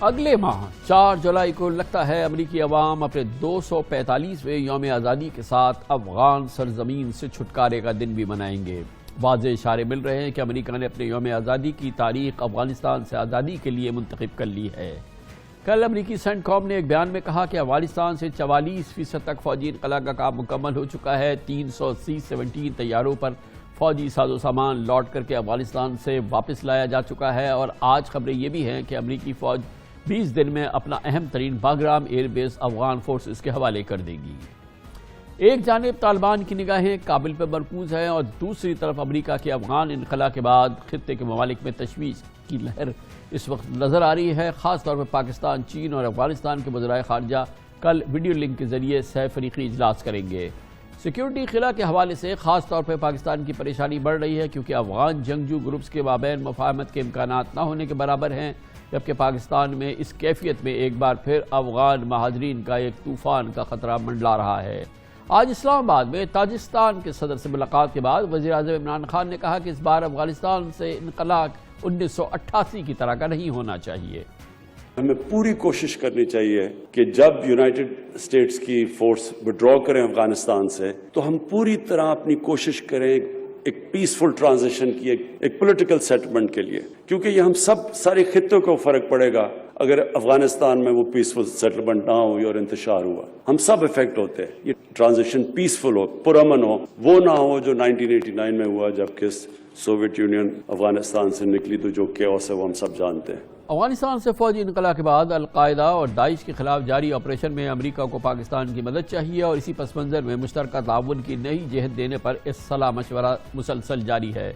اگلے ماہ 4 جولائی کو لگتا ہے امریکی عوام اپنے 245ویں یوم آزادی کے ساتھ افغان سرزمین سے چھٹکارے کا دن بھی منائیں گے۔ واضح اشارے مل رہے ہیں کہ امریکہ نے اپنے یوم آزادی کی تاریخ افغانستان سے آزادی کے لیے منتخب کر لی ہے۔ کل امریکی سینٹ کام نے ایک بیان میں کہا کہ افغانستان سے 44% تک فوجی انخلا کا کام مکمل ہو چکا ہے۔ 300 C-17 طیاروں پر فوجی ساز و سامان لوٹ کر کے افغانستان سے واپس لایا جا چکا ہے، اور آج خبریں یہ بھی ہیں کہ امریکی فوج 20 دن میں اپنا اہم ترین باگرام ایئر بیس افغان فورسز کے حوالے کر دے گی۔ ایک جانب طالبان کی نگاہیں کابل پر مرکوز ہیں اور دوسری طرف امریکہ کے افغان انخلا کے بعد خطے کے ممالک میں تشویش کی لہر اس وقت نظر آ رہی ہے۔ خاص طور پر پاکستان، چین اور افغانستان کے وزرائے خارجہ کل ویڈیو لنک کے ذریعے سہ فریقی اجلاس کریں گے۔ سیکیورٹی خلا کے حوالے سے خاص طور پر پاکستان کی پریشانی بڑھ رہی ہے، کیونکہ افغان جنگجو گروپس کے مابین مفاہمت کے امکانات نہ ہونے کے برابر ہیں، جبکہ پاکستان میں اس کیفیت میں ایک بار پھر افغان مہاجرین کا ایک طوفان کا خطرہ منڈلا رہا ہے۔ آج اسلام آباد میں تاجکستان کے صدر سے ملاقات کے بعد وزیر اعظم عمران خان نے کہا کہ اس بار افغانستان سے انخلا 1988 کی طرح کا نہیں ہونا چاہیے۔ ہمیں پوری کوشش کرنی چاہیے کہ جب یونائٹڈ اسٹیٹس کی فورس وڈرا کریں افغانستان سے تو ہم پوری طرح اپنی کوشش کریں ایک پیسفل ٹرانزیشن کی، ایک پولیٹیکل سیٹلمنٹ کے لیے، کیونکہ یہ ہم سارے خطوں کو فرق پڑے گا اگر افغانستان میں وہ پیسفل سیٹلمنٹ نہ ہوئی اور انتشار ہوا، ہم سب افیکٹ ہوتے ہیں۔ یہ ٹرانزیشن پیسفل ہو، پرامن ہو، وہ نہ ہو جو 1989 میں ہوا جب کہ سوویت یونین افغانستان سے نکلی، تو جو کیوس ہے وہ ہم سب جانتے ہیں۔ افغانستان سے فوجی انخلا کے بعد القاعدہ اور داعش کے خلاف جاری آپریشن میں امریکہ کو پاکستان کی مدد چاہیے، اور اسی پس منظر میں مشترکہ تعاون کی نئی جہت دینے پر اصلاح مشورہ مسلسل جاری ہے۔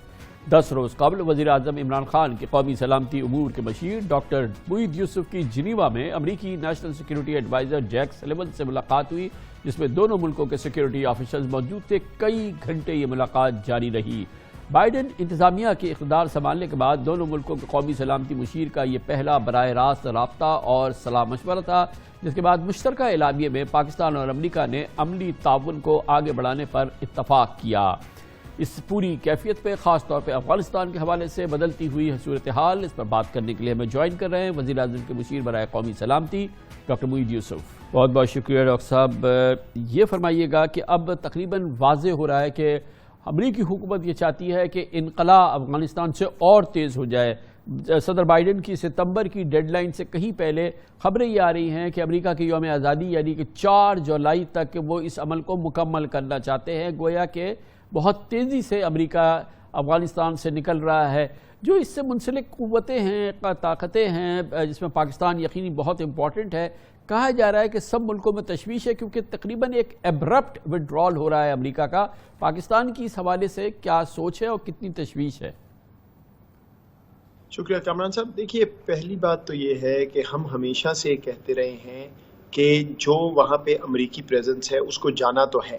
10 روز قبل وزیر اعظم عمران خان کے قومی سلامتی امور کے مشیر ڈاکٹر موئید یوسف کی جنیوا میں امریکی national security adviser Jake Sullivan سے ملاقات ہوئی، جس میں دونوں ملکوں کے سیکیورٹی آفیسرز موجود تھے۔ کئی گھنٹے یہ ملاقات جاری رہی۔ بائیڈن انتظامیہ کے اقتدار سنبھالنے کے بعد دونوں ملکوں کے قومی سلامتی مشیر کا یہ پہلا براہ راست رابطہ اور صلاح مشورہ تھا، جس کے بعد مشترکہ اعلامیے میں پاکستان اور امریکہ نے عملی تعاون کو آگے بڑھانے پر اتفاق کیا۔ اس پوری کیفیت پہ خاص طور پہ افغانستان کے حوالے سے بدلتی ہوئی صورتحال، اس پر بات کرنے کے لیے ہمیں جوائن کر رہے ہیں وزیر اعظم کے مشیر برائے قومی سلامتی ڈاکٹر موئید یوسف۔ بہت بہت شکریہ ڈاکٹر صاحب۔ یہ فرمائیے گا کہ اب تقریباً واضح ہو رہا ہے کہ امریکی حکومت یہ چاہتی ہے کہ انخلا افغانستان سے اور تیز ہو جائے۔ صدر بائیڈن کی ستمبر کی ڈیڈ لائن سے کہیں پہلے خبریں یہ آ رہی ہیں کہ امریکہ کی یوم آزادی یعنی کہ 4 جولائی تک وہ اس عمل کو مکمل کرنا چاہتے ہیں۔ گویا کہ بہت تیزی سے امریکہ افغانستان سے نکل رہا ہے۔ جو اس سے منسلک قوتیں ہیں، طاقتیں ہیں، جس میں پاکستان یقینی بہت امپورٹنٹ ہے، کہا جا رہا ہے کہ سب ملکوں میں تشویش ہے، کیونکہ تقریباً ایک ایبرپٹ وڈرال ہو رہا ہے امریکہ کا۔ پاکستان کی اس حوالے سے کیا سوچ ہے اور کتنی تشویش ہے؟ شکریہ کامران صاحب۔ دیکھیے، پہلی بات تو یہ ہے کہ ہم ہمیشہ سے کہتے رہے ہیں کہ جو وہاں پہ امریکی پریزنس ہے اس کو جانا تو ہے،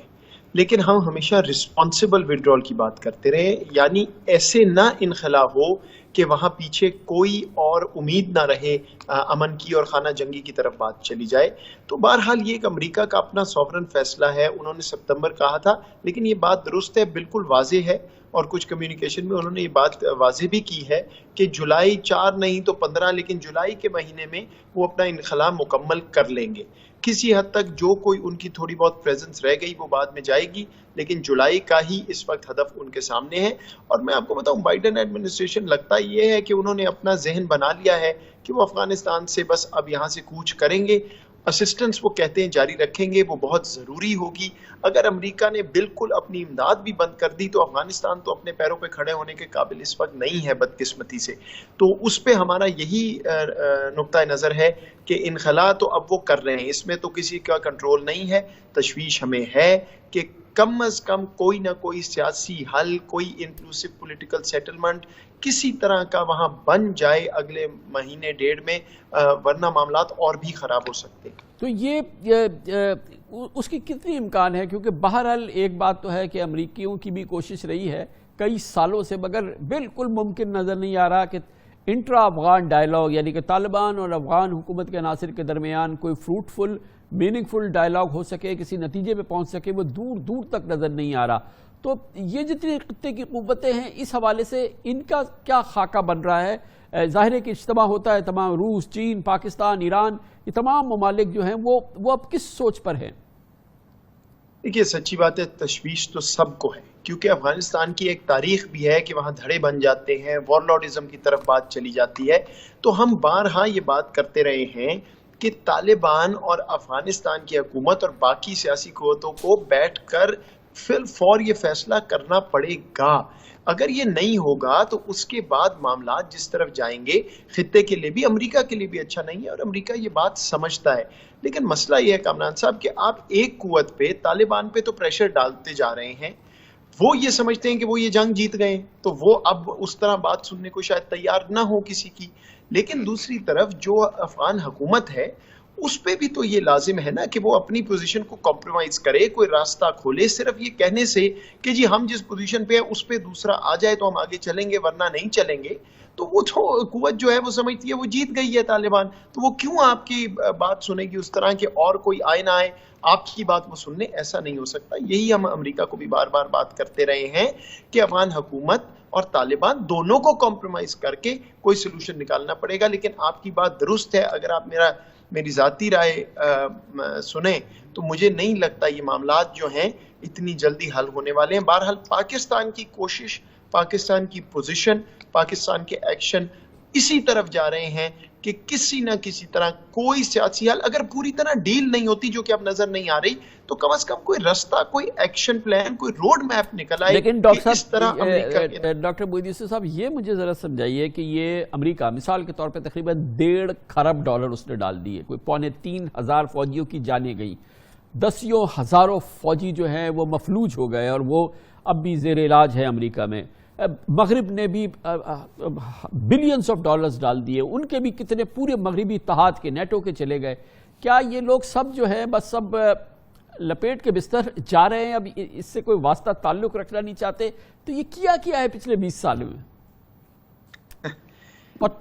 لیکن ہم ہمیشہ رسپانسبل وڈرال کی بات کرتے رہے، یعنی ایسے نہ انخلا ہو کہ وہاں پیچھے کوئی اور امید نہ رہے امن کی اور خانہ جنگی کی طرف بات چلی جائے۔ تو بہرحال یہ ایک امریکہ کا اپنا سوورن فیصلہ ہے۔ انہوں نے ستمبر کہا تھا، لیکن یہ بات درست ہے، بالکل واضح ہے، اور کچھ کمیونیکیشن میں انہوں نے یہ بات واضح بھی کی ہے کہ جولائی 4 نہیں تو 15، لیکن جولائی کے مہینے میں وہ اپنا انخلا مکمل کر لیں گے۔ کسی حد تک جو کوئی ان کی تھوڑی بہت پریزنس رہ گئی وہ بعد میں جائے گی، لیکن جولائی کا ہی اس وقت ہدف ان کے سامنے ہے۔ اور میں آپ کو بتاؤں، بائیڈن ایڈمنسٹریشن لگتا یہ ہے کہ انہوں نے اپنا ذہن بنا لیا ہے کہ وہ افغانستان سے بس اب یہاں سے کوچ کریں گے۔ اسسٹنس وہ کہتے ہیں جاری رکھیں گے، وہ بہت ضروری ہوگی۔ اگر امریکہ نے بالکل اپنی امداد بھی بند کر دی تو افغانستان تو اپنے پیروں پہ کھڑے ہونے کے قابل اس وقت نہیں ہے، بدقسمتی سے۔ تو اس پہ ہمارا یہی نقطہ نظر ہے کہ انخلا تو اب وہ کر رہے ہیں، اس میں تو کسی کا کنٹرول نہیں ہے۔ تشویش ہمیں ہے کہ کم از کم کوئی نہ کوئی سیاسی حل، کوئی انکلوسیو پولیٹیکل سیٹلمنٹ کسی طرح کا وہاں بن جائے اگلے مہینے ڈیڑھ میں، ورنہ معاملات اور بھی خراب ہو سکتے ہیں۔ تو یہ اس کی کتنی امکان ہے؟ کیونکہ بہرحال ایک بات تو ہے کہ امریکیوں کی بھی کوشش رہی ہے کئی سالوں سے، مگر بالکل ممکن نظر نہیں آ رہا کہ انٹرا افغان ڈائلاگ، یعنی کہ طالبان اور افغان حکومت کے عناصر کے درمیان کوئی فروٹفل میننگ فل ڈائلاگ ہو سکے، کسی نتیجے پہ پہنچ سکے، وہ دور دور تک نظر نہیں آ رہا۔ تو یہ جتنی خطے کی قوتیں ہیں اس حوالے سے ان کا کیا خاکہ بن رہا ہے؟ ظاہر ہے کہ اجتماع ہوتا ہے تمام روس، چین، پاکستان، ایران، یہ تمام ممالک جو ہیں وہ اب کس سوچ پر ہیں؟ دیکھیے سچی بات ہے، تشویش تو سب کو ہے، کیونکہ افغانستان کی ایک تاریخ بھی ہے کہ وہاں دھڑے بن جاتے ہیں، وارلارڈزم کی طرف بات چلی جاتی ہے. تو ہم بارہا یہ بات کرتے رہے ہیں کہ طالبان اور افغانستان کی حکومت اور باقی سیاسی قوتوں کو بیٹھ کر فی الفور یہ فیصلہ کرنا پڑے گا. اگر یہ نہیں ہوگا تو اس کے بعد معاملات جس طرف جائیں گے خطے کے لیے بھی، امریکہ کے لیے بھی اچھا نہیں ہے، اور امریکہ یہ بات سمجھتا ہے. لیکن مسئلہ یہ ہے کامران صاحب کہ آپ ایک قوت پہ، طالبان پہ تو پریشر ڈالتے جا رہے ہیں، وہ یہ سمجھتے ہیں کہ وہ یہ جنگ جیت گئے، تو وہ اب اس طرح بات سننے کو شاید تیار نہ ہو کسی کی. لیکن دوسری طرف جو افغان حکومت ہے اس پہ بھی تو یہ لازم ہے نا کہ وہ اپنی پوزیشن کو کمپرومائز کرے، کوئی راستہ کھولے. صرف یہ کہنے سے کہ جی ہم جس پوزیشن پہ ہیں اس پہ دوسرا آ جائے تو ہم آگے چلیں گے ورنہ نہیں چلیں گے، تو وہ قوت جو ہے وہ سمجھتی ہے وہ جیت گئی ہے طالبان، تو وہ کیوں آپ کی بات سنے گی اس طرح کہ اور کوئی آئے نہ آئے آپ کی بات وہ سننے؟ ایسا نہیں ہو سکتا. یہی ہم امریکہ کو بھی بار بار بات کرتے رہے ہیں کہ افغان حکومت اور طالبان دونوں کو کمپرومائز کر کے کوئی سلوشن نکالنا پڑے گا. لیکن آپ کی بات درست ہے، اگر آپ میری ذاتی رائے سنیں تو مجھے نہیں لگتا یہ معاملات جو ہیں اتنی جلدی حل ہونے والے ہیں. بہرحال پاکستان کی کوشش، پاکستان کی پوزیشن، پاکستان کے ایکشن اسی طرف جا رہے ہیں کہ کسی نہ کسی طرح کوئی سیاسی حل، اگر پوری طرح ڈیل نہیں ہوتی جو کہ اب نظر نہیں آ رہی، تو کم از کم کوئی رستہ، کوئی ایکشن پلان، کوئی روڈ میپ نکل آئے. لیکن ڈاکٹر محی الدین صاحب یہ مجھے ذرا سمجھائیے کہ یہ امریکہ مثال کے طور پہ تقریباً $1.5 کھرب اس نے ڈال دیے، کوئی 3,500 فوجیوں کی جانیں گئیں، دسیوں ہزاروں فوجی جو ہیں وہ مفلوج ہو گئے اور وہ اب بھی زیر علاج ہے امریکہ میں. مغرب نے بھی بلینز آف ڈالرز ڈال دیے، ان کے بھی کتنے پورے مغربی اتحاد کے، نیٹو کے چلے گئے. کیا یہ لوگ سب جو ہے بس سب لپیٹ کے بستر جا رہے ہیں، اب اس سے کوئی واسطہ تعلق رکھنا نہیں چاہتے؟ تو یہ کیا ہے پچھلے 20 سال میں؟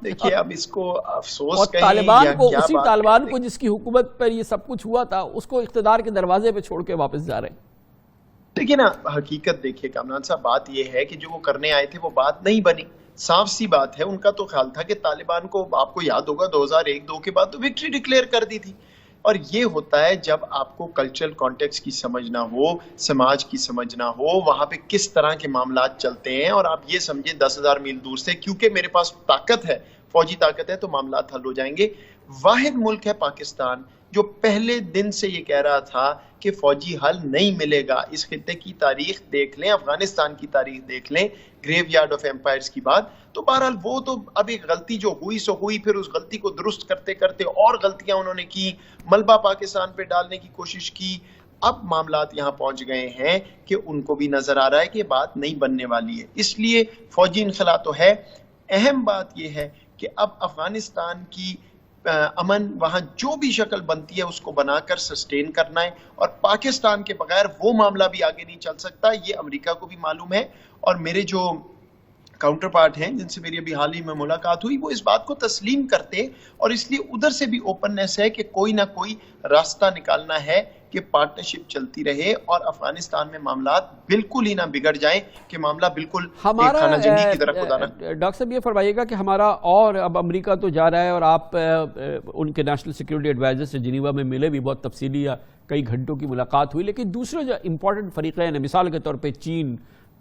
دیکھیے اب اس کو افسوس اور طالبان کو، اسی طالبان کو جس کی حکومت پر یہ سب کچھ ہوا تھا، اس کو اقتدار کے دروازے پہ چھوڑ کے واپس جا رہے ہیں. دیکھیے نا، حقیقت دیکھیے کامران صاحب، بات یہ ہے کہ جو وہ کرنے آئے تھے وہ بات نہیں بنی. صاف سی بات ہے، ان کا تو خیال تھا کہ طالبان کو، آپ کو یاد ہوگا 2001-2 کے بعد تو وکٹری ڈکلیئر کر دی تھی. اور یہ ہوتا ہے جب آپ کو کلچرل کانٹیکس کی سمجھ نہ ہو، سماج کی سمجھ نہ ہو، وہاں پہ کس طرح کے معاملات چلتے ہیں، اور آپ یہ سمجھیں 10,000 میل دور سے کیونکہ میرے پاس طاقت ہے، فوجی طاقت ہے، تو معاملات حل ہو جائیں گے. واحد ملک ہے پاکستان جو پہلے دن سے یہ کہہ رہا تھا کہ فوجی حل نہیں ملے گا. اس خطے کی تاریخ دیکھ لیں، افغانستان کی تاریخ دیکھ لیں، گریو یارڈ آف ایمپائرز کی بات. تو بہرحال وہ تو اب ایک غلطی جو ہوئی سو ہوئی، پھر اس غلطی کو درست کرتے کرتے اور غلطیاں انہوں نے کی، ملبہ پاکستان پہ ڈالنے کی کوشش کی. اب معاملات یہاں پہنچ گئے ہیں کہ ان کو بھی نظر آ رہا ہے کہ یہ بات نہیں بننے والی ہے. اس لیے فوجی انخلا تو ہے. اہم بات یہ ہے کہ اب افغانستان کی امن وہاں جو بھی شکل بنتی ہے اس کو بنا کر سسٹین کرنا ہے، اور پاکستان کے بغیر وہ معاملہ بھی آگے نہیں چل سکتا. یہ امریکہ کو بھی معلوم ہے، اور میرے جو کاؤنٹر پارٹ ہیں جن سے میری ابھی حال ہی میں ملاقات ہوئی، وہ اس بات کو تسلیم کرتے، اور اس لیے ادھر سے بھی اوپننس ہے کہ کوئی نہ کوئی راستہ نکالنا ہے کہ پارٹنرشپ چلتی رہے اور افغانستان میں معاملات بالکل ہی نہ بگڑ جائیں، کہ معاملہ بالکل ایک خانہ جنگی کی طرف خدا نہ. ڈاکٹر صاحب یہ فرمائیے گا کہ ہمارا، اور اب امریکہ تو جا رہا ہے اور آپ ان کے نیشنل سیکیورٹی ایڈوائزر سے جنیوا میں ملے بھی، بہت تفصیلی کئی گھنٹوں کی ملاقات ہوئی، لیکن دوسرے جو امپورٹنٹ فریقین ہیں، مثال کے طور پہ چین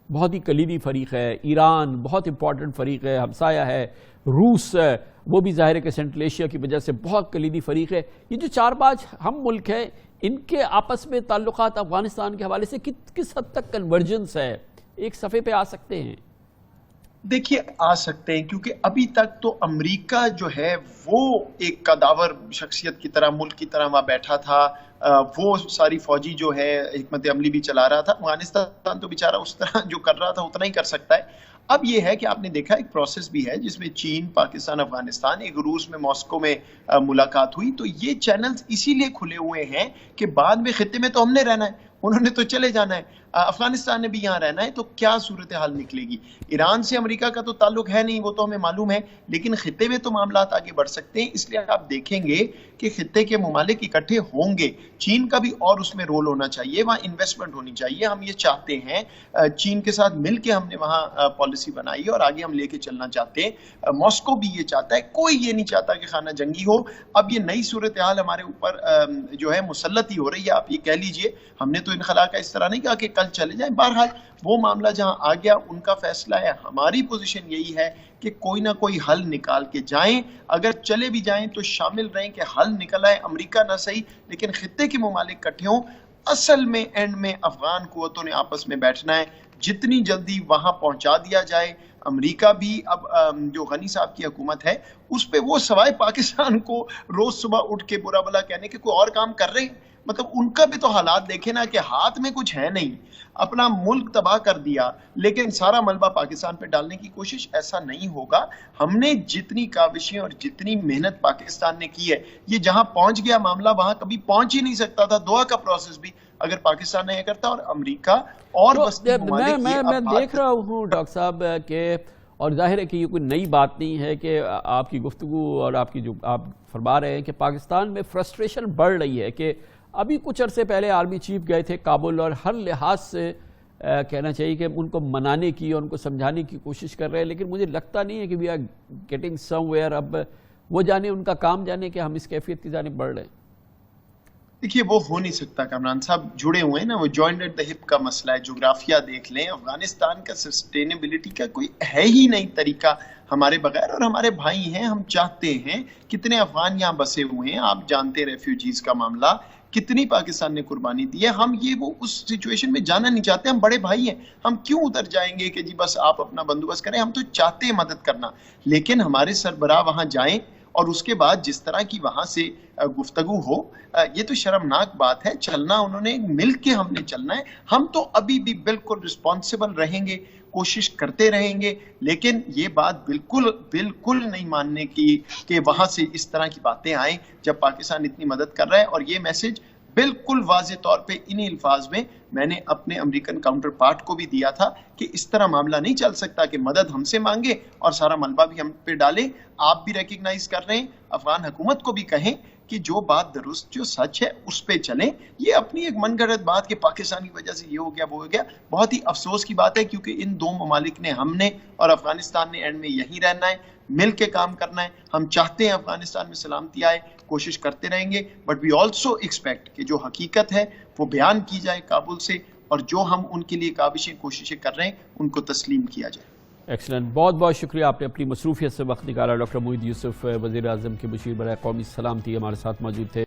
بہت ہی کلیدی فریق ہے، ایران بہت امپورٹنٹ فریق ہے، ہمسایہ ہے، روس وہ بھی ظاہر ہے کہ سینٹرل ایشیا کی وجہ سے بہت کلیدی فریق ہے. یہ جو 4-5 ہم ملک ہیں، ان کے آپس میں تعلقات افغانستان کے حوالے سے کس حد تک کنورجنس ہے، ایک صفحے پہ آ سکتے ہیں؟ دیکھیے آ سکتے ہیں، کیونکہ ابھی تک تو امریکہ جو ہے وہ ایک قداور شخصیت کی طرح، ملک کی طرح وہاں بیٹھا تھا، وہ ساری فوجی جو ہے حکمت عملی بھی چلا رہا تھا. افغانستان تو بیچارہ اس طرح جو کر رہا تھا اتنا ہی کر سکتا ہے. اب یہ ہے کہ آپ نے دیکھا ایک پروسیس بھی ہے جس میں چین، پاکستان، افغانستان، ایک روس میں ماسکو میں ملاقات ہوئی. تو یہ چینلز اسی لیے کھلے ہوئے ہیں کہ بعد میں خطے میں تو ہم نے رہنا ہے، انہوں نے تو چلے جانا ہے، افغانستان نے بھی یہاں رہنا ہے، تو کیا صورتحال نکلے گی؟ ایران سے امریکہ کا تو تعلق ہے نہیں، وہ تو ہمیں معلوم ہے، لیکن خطے میں تو معاملات آگے بڑھ سکتے ہیں، اس لیے آپ دیکھیں گے کہ خطے کے ممالک اکٹھے ہوں گے، چین کا بھی اور اس میں رول ہونا چاہیے، وہاں انویسٹمنٹ ہونی چاہیے، ہم یہ چاہتے ہیں، چین کے ساتھ مل کے ہم نے وہاں پالیسی بنائی اور آگے ہم لے کے چلنا چاہتے ہیں، ماسکو بھی یہ چاہتا ہے، کوئی یہ نہیں چاہتا کہ خانہ جنگی ہو۔ اب یہ نئی صورتحال ہمارے اوپر جو ہے مسلط ہی ہو رہی ہے، آپ یہ کہہ لیجئے، ہم نے تو انخلا کا اس طرح نہیں کہا کہ کل چلے جائیں، بہرحال وہ معاملہ جہاں آ گیا ان کا فیصلہ ہے، ہماری پوزیشن یہی ہے کہ کوئی نہ کوئی حل نکال کے جائیں، اگر چلے بھی جائیں تو شامل رہیں کہ حل نکل آئے، امریکہ نہ صحیح لیکن خطے کے ممالک کٹھے ہوں۔ اصل میں اینڈ میں افغان قوتوں نے آپس میں بیٹھنا ہے، جتنی جلدی وہاں پہنچا دیا جائے۔ امریکہ بھی اب جو غنی صاحب کی حکومت ہے اس پہ وہ سوائے پاکستان کو روز صبح اٹھ کے برا بلا کہنے کے کوئی اور کام کر رہے ہیں؟ مطلب ان کا بھی تو حالات دیکھیں نا کہ ہاتھ میں کچھ ہے نہیں، اپنا ملک تباہ کر دیا لیکن سارا ملبہ پاکستان پہ ڈالنے کی کوشش، ایسا نہیں ہوگا۔ ہم نے جتنی کاوشیں اور جتنی محنت پاکستان نے کی ہے، یہ جہاں پہنچ گیا معاملہ وہاں کبھی پہنچ ہی نہیں سکتا تھا، دعا کا پروسیس بھی اگر پاکستان نے یہ کرتا، اور امریکہ اور وسطی ممالک میں دیکھ رہا ہوں ڈاکٹر صاحب کہ، اور ظاہر ہے کہ یہ کوئی نئی بات نہیں ہے کہ آپ کی گفتگو اور آپ کی جو آپ فرما رہے ہیں کہ پاکستان میں فرسٹریشن بڑھ رہی ہے، کہ ابھی کچھ عرصے پہلے آرمی چیف گئے تھے کابل اور ہر لحاظ سے کہنا چاہیے کہ ان کو منانے کی اور ان کو سمجھانے کی کوشش کر رہے ہیں، لیکن مجھے لگتا نہیں ہے کہ we are getting somewhere. اب وہ جانے، ان کا کام جانے کہ ہم اس کیفیت کی جانب بڑھ رہے ہیں۔ دیکھیے وہ ہو نہیں سکتا، کامران صاحب جڑے ہوئے ہیں نا، وہ جوائنٹ ایٹ دا ہپ کا مسئلہ ہے، جغرافیہ دیکھ لیں، افغانستان کا سسٹینیبلٹی کا کوئی ہے ہی نہیں طریقہ ہمارے بغیر، اور ہمارے بھائی ہیں، ہم چاہتے ہیں، کتنے افغان یہاں بسے ہوئے ہیں، آپ جانتے ہیں ریفیوجیز کا معاملہ کتنی پاکستان نے قربانی دی ہے، ہم یہ وہ اس سچویشن میں جانا نہیں چاہتے، ہم بڑے بھائی ہیں، ہم کیوں ادھر جائیں گے کہ جی بس آپ اپنا بندوبست کریں، ہم تو چاہتے ہیں مدد کرنا، لیکن ہمارے سربراہ وہاں جائیں اور اس کے بعد جس طرح کی وہاں سے گفتگو ہو، یہ تو شرمناک بات ہے۔ چلنا انہوں نے مل کے ہم نے چلنا ہے، ہم تو ابھی بھی بالکل رسپانسیبل رہیں گے، کوشش کرتے رہیں گے، لیکن یہ بات بالکل نہیں ماننے کی کہ وہاں سے اس طرح کی باتیں آئیں جب پاکستان اتنی مدد کر رہا ہے۔ اور یہ میسج بالکل واضح طور پہ انہی الفاظ میں نے اپنے امریکن کاؤنٹر پارٹ کو بھی دیا تھا کہ اس طرح معاملہ نہیں چل سکتا کہ مدد ہم سے مانگے اور سارا ملبہ بھی ہم پہ ڈالے۔ آپ بھی ریکگنائز کر رہے ہیں، افغان حکومت کو بھی کہیں کہ جو بات درست، جو سچ ہے اس پہ چلیں، یہ اپنی ایک من گھڑت بات کہ پاکستان کی وجہ سے یہ ہو گیا وہ ہو گیا، بہت ہی افسوس کی بات ہے، کیونکہ ان دو ممالک نے، ہم نے اور افغانستان نے اینڈ میں یہی رہنا ہے، مل کے کام کرنا ہے۔ ہم چاہتے ہیں افغانستان میں سلامتی آئے، کوشش کرتے رہیں گے، بٹ وی آلسو ایکسپیکٹ کہ جو حقیقت ہے وہ بیان کی جائے کابل سے، اور جو ہم ان کے لیے کاوشیں کوششیں کر رہے ہیں ان کو تسلیم کیا جائے۔ ایکسلنٹ، بہت بہت شکریہ، آپ نے اپنی مصروفیت سے وقت نکالا۔ ڈاکٹر موحید یوسف، وزیر اعظم کے مشیر برائے قومی سلامتی، ہمارے ساتھ موجود تھے۔